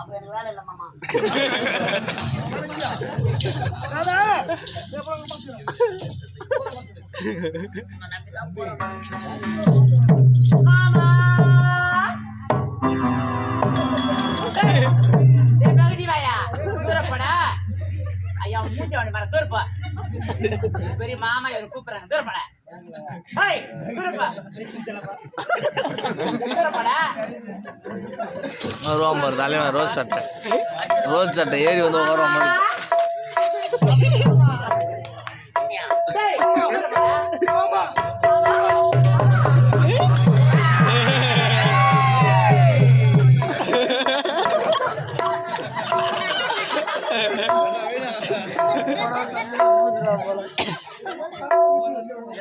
அப்ப எனக்கு வேலை இல்லை மாமா. நம்பிதான் போறேன் மாமா. ஐயா மூஞ்சி வாடி பாரு தூரப்பா. பெரிய மாமா இவரு கூப்பிடுறாங்க தூரப்பட. வருவான் பாரு தலைவன் ரோஸ் சட்டை ஏறி வந்து வருவான் பாரு.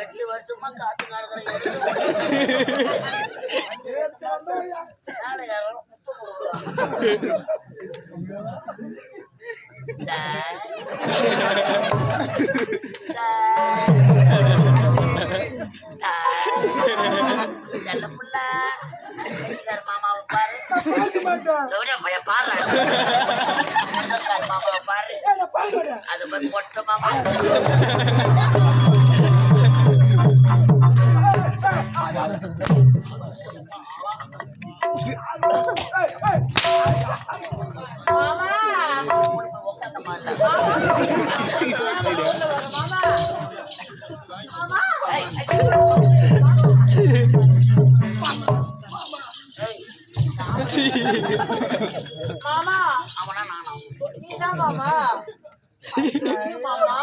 எட்டு வருஷமா காத்து நடக்கிற நாடகம் செல்ல புள்ள மாமாவை பாரு பாரு மாமாவை பாரு அது மாதிரி பொட்ட மாமா மாமா அவனா நானா நீதான் மாமா. மாமா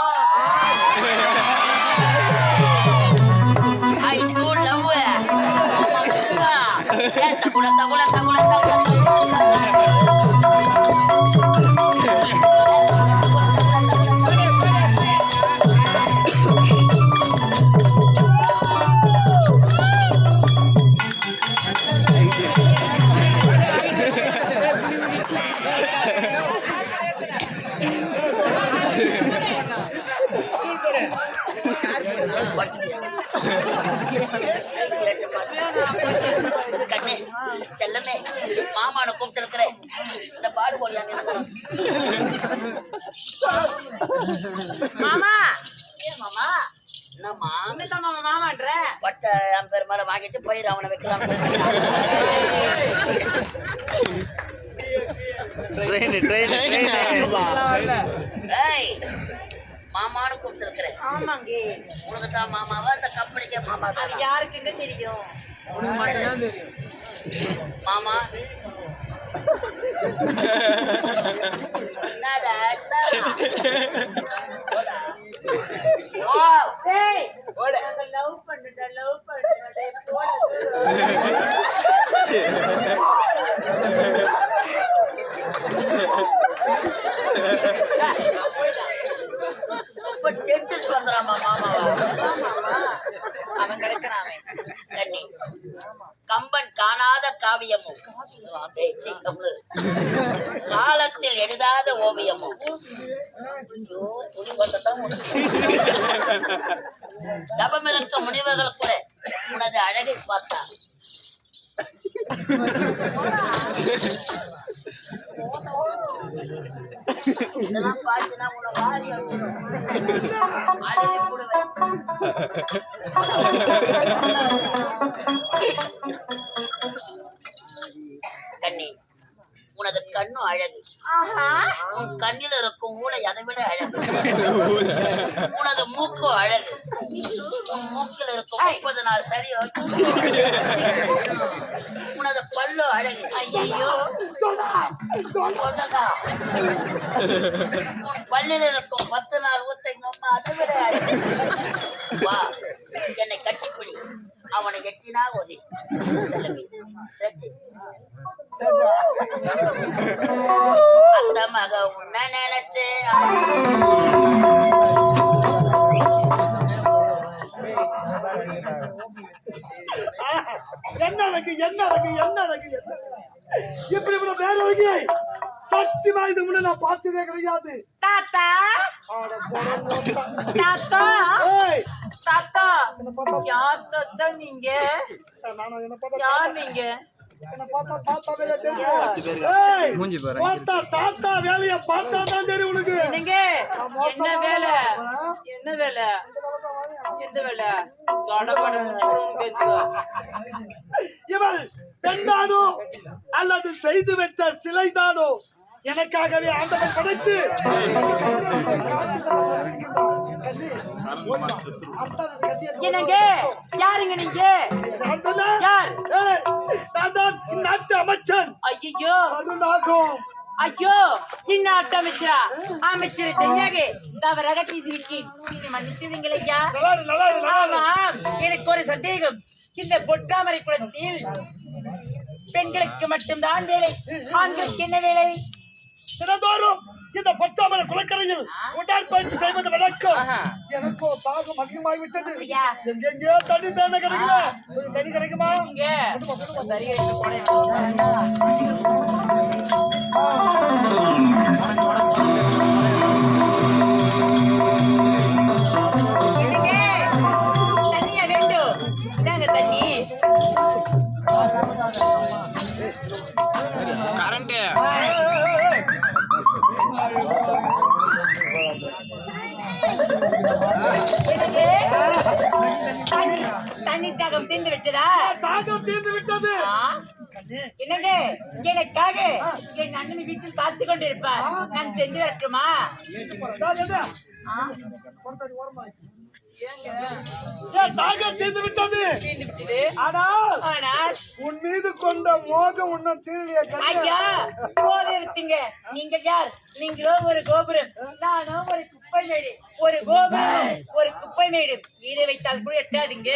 I do love it. Tagula. கண்ணே செல்லமே மாமான கூப்பிட்டு இருக்கிறேன். இந்த பாடுபோலியா மாமா மாமா என்னம்மா என்னதான் மாமா மாமான்ற பட்டை என் பேர் மேல வாங்கிட்டு போயிரு அவனை வைக்கலாம். ஏய் மாமான்னு கூப்பிட்டு இருக்கிறேன். ஆமாங்க உனக்கு தான் மாமாவா இந்த கம்பெனிக்கே மாமா தான்? யாருக்குங்க தெரியும்? மாமா என்னடா லவ் பண்ணுடா லவ் பண்ணுடா அவன் கிடைக்கிறான். கண்ணி கம்பன் காணாத காவியமும் காலத்தில் எழுதாத ஓவியமும் துணி கொண்டதான் தபமிருக்க முனிவர்கள் கூட உனது அழகை பார்த்தா இதெல்லாம் பார்த்துனா உன்னை வாரி அழகி கூடுவேன். கண்ணி உனது கண்ணும் அழகு. உன் கண்ணில் இருக்கும் ஊளை அதை விட அழகு. உனது மூக்கும் அழகு. உன் மூக்கில் இருக்கும் 30 நாள் சரியோ. உனது பல்லு அழகு. ஐயோ உன் பல்லில் இருக்கும் 10 நாள் ஊத்தைங்க அம்மா அதை விட அழகு. வா என்னை கட்டிப்பிடி. அவனை எட்டினா ஒதி செட்டு அந்த மக உன்ன நினைச்சு இப்படி வேற அழகிய சத்தியமா இது முன்ன நான் பார்த்ததே கிடையாது. தாத்தா தாத்தா தாத்தா யார் தாத்தா நீங்க? யார் நீங்க? என்ன பார்த்தா தாத்தா வேலையா தெரியும். ஏய், மூஞ்சி பாரு. பார்த்தா தாத்தா வேலைய பார்த்தா தான் தெரியும் உனக்கு. என்னங்க என்ன வேலை என்ன வேலை எந்த வேலை கடப்பட இவள் பெண்தானோ அல்லது செய்து வைத்த சிலைதானோ? எனக்காகவே ஆண்டவன் படைத்து காட்சி தர வந்திருக்கின்றான். கண்ணி, அர்த்தம் கத்தி எடுத்து என்னங்க யாருங்க நீங்க நான் சொல்ல? யார் ஏய், நான் தான் நாட்டு அமைச்சன் ஐயோ அருணாகம். ஐயோ இந்நாட்டு அமைச்சரா அமைச்சரை தெரியாங்க தவறாக பேசிவிட்டேன் நீங்க மன்னிச்சுடுங்கள் ஐயா நல்லா இரு, நல்லா இரு, நல்லா இரு. ஆமாம் எனக்கு ஒரு சந்தேகம் இந்த பொற்றாமரை குளத்தில் பெண்களுக்கு மட்டும்தான் வேலை ஆண்களுக்கு என்ன வேலை தினந்தோறும் இந்த பச்சாமர குளக்கரையில் உடற்பயிற்சி செய்வது வழக்கம். ஆஹா. எனக்கோ தாகம் அதிகமாகிவிட்டது. ஐயா. எங்கெங்கயோ தண்ணி தானே கிடைக்கல. கொஞ்சம் தண்ணி கிடைக்குமா? இங்க சரியா போனேன் தண்ணியா வேண்டும் இதாங்க தண்ணி கரண்ட் தண்ணி தாகம் தீர்ந்து விட்டதா தாகம் தீர்ந்து விட்டது. ஆ? என்னங்க எனக்காக என் அண்ணன் வீட்டில் காத்து கொண்டிருப்பார் நான் சென்று வரட்டுமா நான் என்ன? ஆ? பொறுத்தடி ஓரமா. ஏங்க? ஏன் தாகம் தீர்ந்து விட்டது? தீர்ந்து விட்டது ஆனால் ஆனால் உன் மீது கொண்ட மோகம் உன்னும் தீரலையே கண்ணே. ஐயா போதிருத்தீங்க நீங்க யார் நீங்களோ ஒரு கோபுரம் நானோ ஒரு குப்பை மேடு ஒரு கோபுரம் ஒரு குப்பை மேடு வீடு வைத்தால் கூட எட்டாதீங்க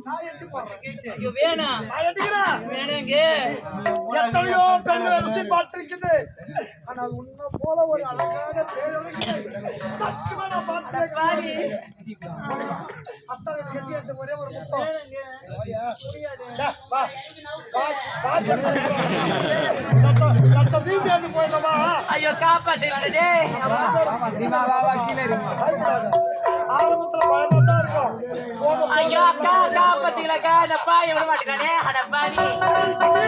நான் எட்டி போடுறேன். ஐயோ வேணாம் நான் எட்டிக்கிறேன். வேணுங்க எத்தனையோ பெண்களை ருசி பார்த்திருக்கிறேன். ஆனால் உன்னை போல ஒரு அழகான பேரழகியை சத்தியமா நான் பார்த்தேன். பாரு அத்தான் எனக்கு கட்டி எடுத்த ஒரே ஒரு முத்தம். டா, வா. வா, வா, சத்தம் வீழ்ந்து வந்து போயிடலாமா? ஐயோ காப்பாத்துறானே ஆரம்பத்துல பயமா தான் இருக்கும். போக ஐயோ அக்கா காப்பாத்தீங்களா இந்த பாய விட மாட்டேங்கானே அட பாவி போக